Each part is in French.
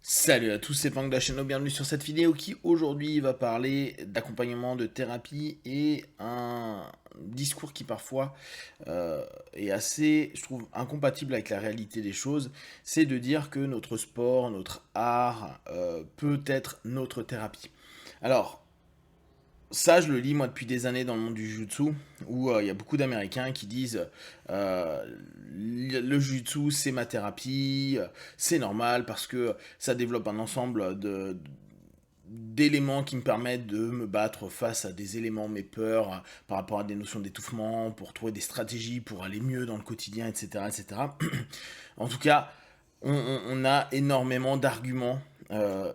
Salut à tous, c'est Pang de la chaîne, bienvenue sur cette vidéo qui aujourd'hui va parler d'accompagnement de thérapie et un discours qui parfois est assez, je trouve, incompatible avec la réalité des choses. C'est de dire que notre sport, notre art peut être notre thérapie. Alors, ça, je le lis moi depuis des années dans le monde du jiu-jitsu, où il y a beaucoup d'Américains qui disent euh, le jiu-jitsu c'est ma thérapie, c'est normal parce que ça développe un ensemble d'éléments qui me permettent de me battre face à des éléments, mes peurs, par rapport à des notions d'étouffement, pour trouver des stratégies, pour aller mieux dans le quotidien, etc. etc. En tout cas, on a énormément d'arguments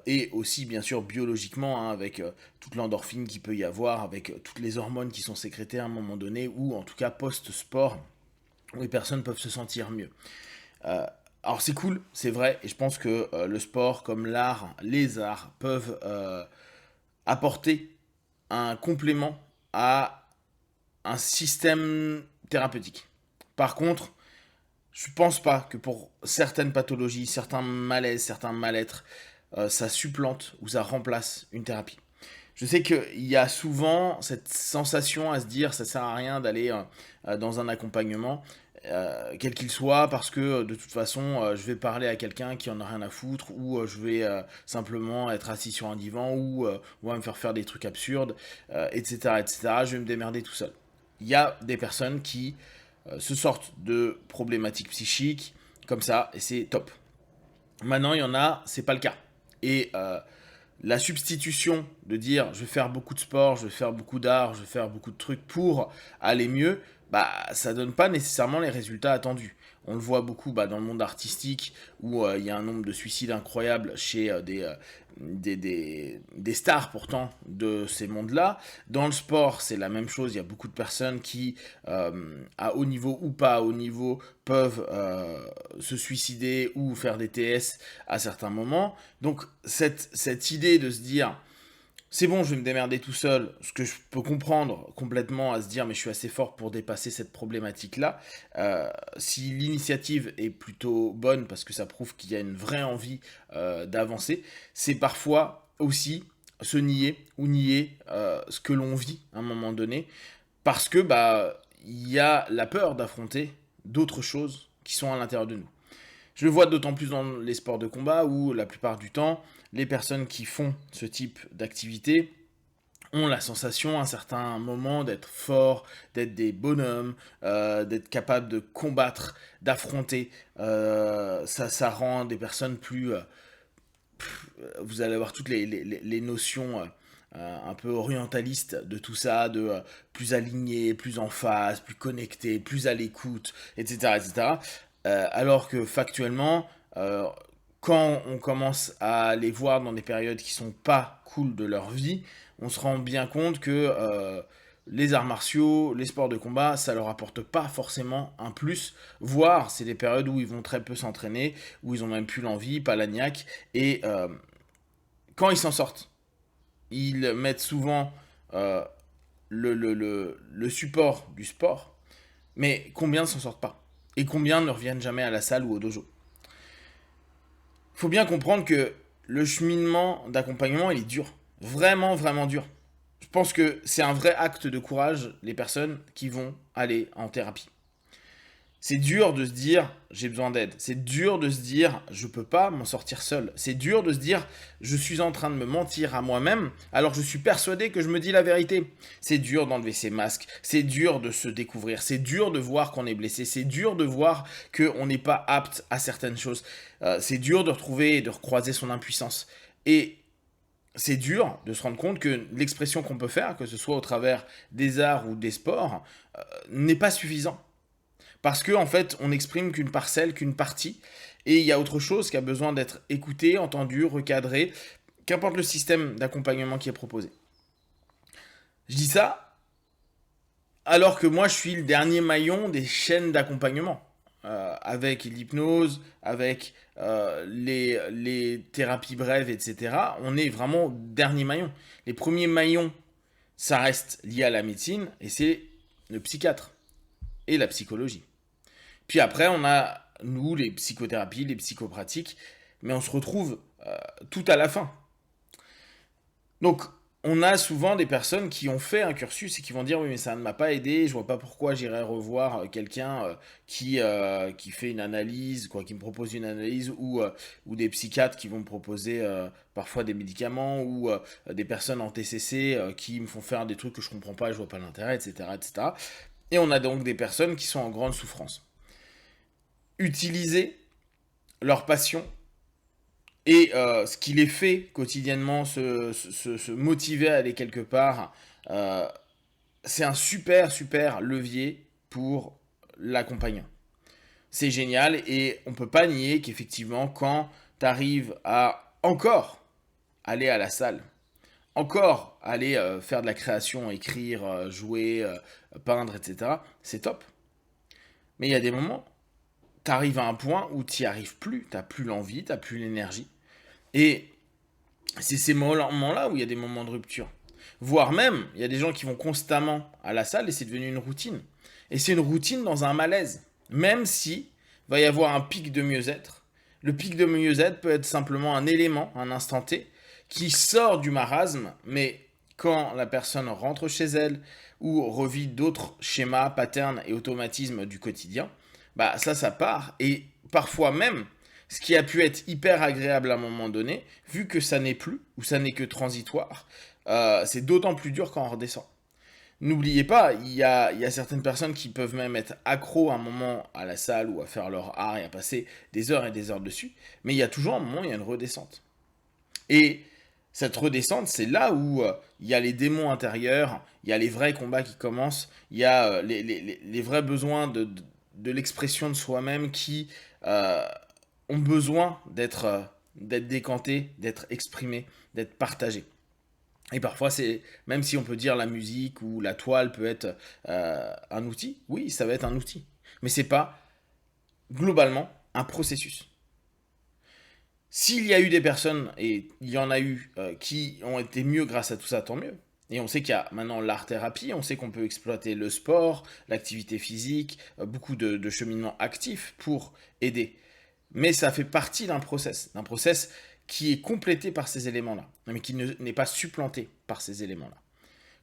et aussi bien sûr biologiquement hein, avec toute l'endorphine qu'il peut y avoir, avec toutes les hormones qui sont sécrétées à un moment donné ou en tout cas post-sport où les personnes peuvent se sentir mieux. Euh, alors c'est cool, c'est vrai, et je pense que le sport comme l'art, les arts peuvent apporter un complément à un système thérapeutique. Par contre, je pense pas que pour certaines pathologies, certains malaises, certains mal-être, ça supplante ou ça remplace une thérapie. Je sais qu'il y a souvent cette sensation à se dire ça sert à rien d'aller dans un accompagnement, quel qu'il soit, parce que de toute façon je vais parler à quelqu'un qui en a rien à foutre, ou je vais simplement être assis sur un divan, ou on va me faire faire des trucs absurdes, etc., etc. Je vais me démerder tout seul. Il y a des personnes qui se sortent de problématiques psychiques comme ça, et c'est top. Maintenant, il y en a, c'est pas le cas. Et la substitution de dire je vais faire beaucoup de sport, je vais faire beaucoup d'art, je vais faire beaucoup de trucs pour aller mieux, bah ça donne pas nécessairement les résultats attendus. On le voit beaucoup dans le monde artistique où il y a un nombre de suicides incroyable chez des stars pourtant de ces mondes-là. Dans le sport, c'est la même chose. Il y a beaucoup de personnes qui, à haut niveau ou pas à haut niveau, peuvent se suicider ou faire des TS à certains moments. Donc cette idée de se dire c'est bon, je vais me démerder tout seul, ce que je peux comprendre complètement à se dire mais je suis assez fort pour dépasser cette problématique-là. Si l'initiative est plutôt bonne parce que ça prouve qu'il y a une vraie envie d'avancer, c'est parfois aussi se nier ou nier ce que l'on vit à un moment donné parce que il y a la peur d'affronter d'autres choses qui sont à l'intérieur de nous. Je le vois d'autant plus dans les sports de combat où la plupart du temps, les personnes qui font ce type d'activité ont la sensation à un certain moment d'être forts, d'être des bonhommes, d'être capables de combattre, d'affronter. Ça rend des personnes plus... vous allez avoir toutes les notions un peu orientalistes de tout ça, de plus aligné, plus en phase, plus connecté, plus à l'écoute, etc. etc. Alors que factuellement, quand on commence à les voir dans des périodes qui sont pas cool de leur vie, on se rend bien compte que les arts martiaux, les sports de combat, ça leur apporte pas forcément un plus, voire c'est des périodes où ils vont très peu s'entraîner, où ils ont même plus l'envie, pas la niaque, et quand ils s'en sortent, ils mettent souvent euh, le support du sport, mais combien ne s'en sortent pas? Et combien ne reviennent jamais à la salle ou au dojo? Il faut bien comprendre que le cheminement d'accompagnement, il est dur. Vraiment, vraiment dur. Je pense que c'est un vrai acte de courage, les personnes qui vont aller en thérapie. C'est dur de se dire j'ai besoin d'aide. C'est dur de se dire je peux pas m'en sortir seul. C'est dur de se dire je suis en train de me mentir à moi-même alors je suis persuadé que je me dis la vérité. C'est dur d'enlever ses masques. C'est dur de se découvrir. C'est dur de voir qu'on est blessé. C'est dur de voir qu'on n'est pas apte à certaines choses. C'est dur de retrouver et de recroiser son impuissance. Et c'est dur de se rendre compte que l'expression qu'on peut faire, que ce soit au travers des arts ou des sports, n'est pas suffisant. Parce que en fait, on n'exprime qu'une parcelle, qu'une partie, et il y a autre chose qui a besoin d'être écouté, entendu, recadré, qu'importe le système d'accompagnement qui est proposé. Je dis ça alors que moi, je suis le dernier maillon des chaînes d'accompagnement. Avec l'hypnose, avec les thérapies brèves, etc. On est vraiment dernier maillon. Les premiers maillons, ça reste lié à la médecine, et c'est le psychiatre et la psychologie. Puis après, on a, nous, les psychothérapies, les psychopratiques. mais on se retrouve tout à la fin. Donc, on a souvent des personnes qui ont fait un cursus et qui vont dire oui mais ça ne m'a pas aidé, je vois pas pourquoi j'irais revoir quelqu'un qui fait une analyse, quoi, qui me propose une analyse ou des psychiatres qui vont me proposer parfois des médicaments ou des personnes en TCC qui me font faire des trucs que je comprends pas et je vois pas l'intérêt, etc., etc. Et on a donc des personnes qui sont en grande souffrance. Utiliser leur passion et ce qui les fait quotidiennement se motiver à aller quelque part, euh, c'est un super, super levier pour l'accompagnant. C'est génial et on ne peut pas nier qu'effectivement, quand tu arrives à encore aller à la salle, encore aller faire de la création, écrire, jouer, peindre, etc., c'est top. Mais il y a des moments, tu arrives à un point où tu n'y arrives plus, tu n'as plus l'envie, tu n'as plus l'énergie. Et c'est ces moments-là où il y a des moments de rupture. Voire même, il y a des gens qui vont constamment à la salle et c'est devenu une routine. Et c'est une routine dans un malaise. Même si va y avoir un pic de mieux-être. Le pic de mieux-être peut être simplement un élément, un instant T, qui sort du marasme, mais quand la personne rentre chez elle ou revit d'autres schémas, patterns et automatismes du quotidien, bah ça part. Et parfois même, ce qui a pu être hyper agréable à un moment donné, vu que ça n'est plus, ou ça n'est que transitoire, c'est d'autant plus dur quand on redescend. N'oubliez pas, il y a certaines personnes qui peuvent même être accros à un moment à la salle ou à faire leur art et à passer des heures et des heures dessus, mais il y a toujours un moment où il y a une redescente. Et cette redescente, c'est là où il y a les démons intérieurs, il y a les vrais combats qui commencent, il y a les vrais besoins de l'expression de soi-même qui ont besoin d'être décantés, d'être exprimés, d'être partagés. Et parfois, c'est même si on peut dire la musique ou la toile peut être un outil, oui, ça va être un outil. Mais c'est pas globalement un processus. S'il y a eu des personnes, et il y en a eu, qui ont été mieux grâce à tout ça, tant mieux. Et on sait qu'il y a maintenant l'art-thérapie, on sait qu'on peut exploiter le sport, l'activité physique, beaucoup de cheminements actifs pour aider. Mais ça fait partie d'un process qui est complété par ces éléments-là, mais qui n'est pas supplanté par ces éléments-là.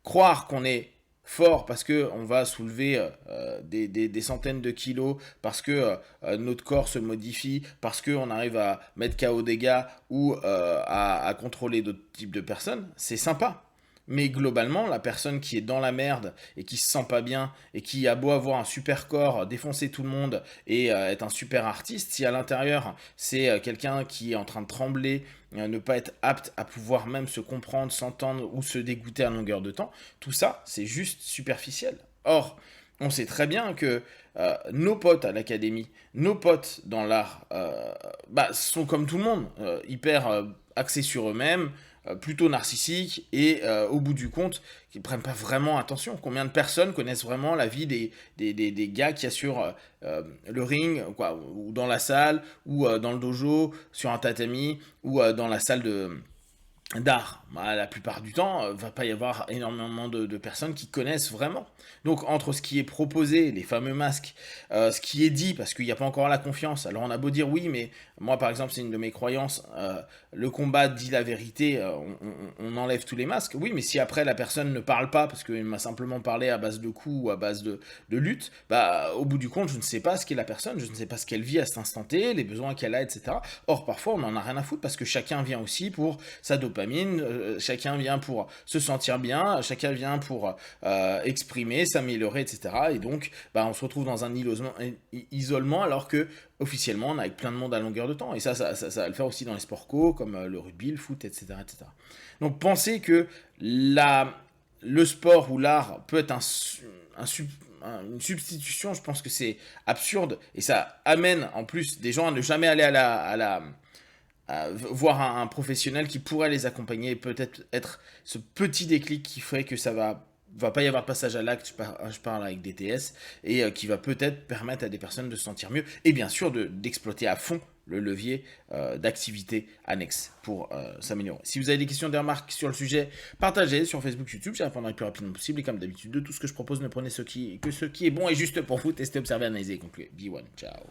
Croire qu'on est fort parce qu'on va soulever des centaines de kilos, parce que notre corps se modifie, parce qu'on arrive à mettre KO des gars ou à contrôler d'autres types de personnes, c'est sympa. Mais globalement, la personne qui est dans la merde et qui se sent pas bien et qui a beau avoir un super corps, défoncer tout le monde et être un super artiste, si à l'intérieur c'est quelqu'un qui est en train de trembler, ne pas être apte à pouvoir même se comprendre, s'entendre ou se dégoûter à longueur de temps, tout ça c'est juste superficiel. Or, on sait très bien que nos potes à l'académie, nos potes dans l'art, sont comme tout le monde, hyper axés sur eux-mêmes, plutôt narcissiques et au bout du compte, qui ne prennent pas vraiment attention. Combien de personnes connaissent vraiment la vie des gars qui assurent le ring, quoi, ou dans la salle, ou dans le dojo, sur un tatami, ou dans la salle d'art, la plupart du temps, va pas y avoir énormément de personnes qui connaissent vraiment. Donc entre ce qui est proposé, les fameux masques, ce qui est dit, parce qu'il n'y a pas encore la confiance. Alors on a beau dire oui, mais moi par exemple c'est une de mes croyances, le combat dit la vérité, on enlève tous les masques. Oui, mais si après la personne ne parle pas, parce qu'il m'a simplement parlé à base de coups ou à base de lutte, bah au bout du compte je ne sais pas ce qu'est la personne, je ne sais pas ce qu'elle vit à cet instant T, les besoins qu'elle a, etc. Or parfois on n'en a rien à foutre parce que chacun vient aussi pour sa dopamine, chacun vient pour se sentir bien, chacun vient pour exprimer, s'améliorer, etc. Et donc, on se retrouve dans un isolement alors que officiellement, on est avec plein de monde à longueur de temps. Et ça va le faire aussi dans les sports co, comme le rugby, le foot, etc., etc. Donc, pensez que le sport ou l'art peut être une substitution, je pense que c'est absurde. Et ça amène en plus des gens à ne jamais aller à voir un professionnel qui pourrait les accompagner et peut-être être ce petit déclic qui ferait que ça va pas y avoir de passage à l'acte, je parle avec DTS, et qui va peut-être permettre à des personnes de se sentir mieux, et bien sûr d'exploiter à fond le levier d'activité annexe pour s'améliorer. Si vous avez des questions, des remarques sur le sujet, partagez sur Facebook, YouTube, j'y répondrai le plus rapidement possible, et comme d'habitude, de tout ce que je propose, ne prenez ce qui est bon et juste pour vous, testez, observez, analysez et concluez. Be one, ciao.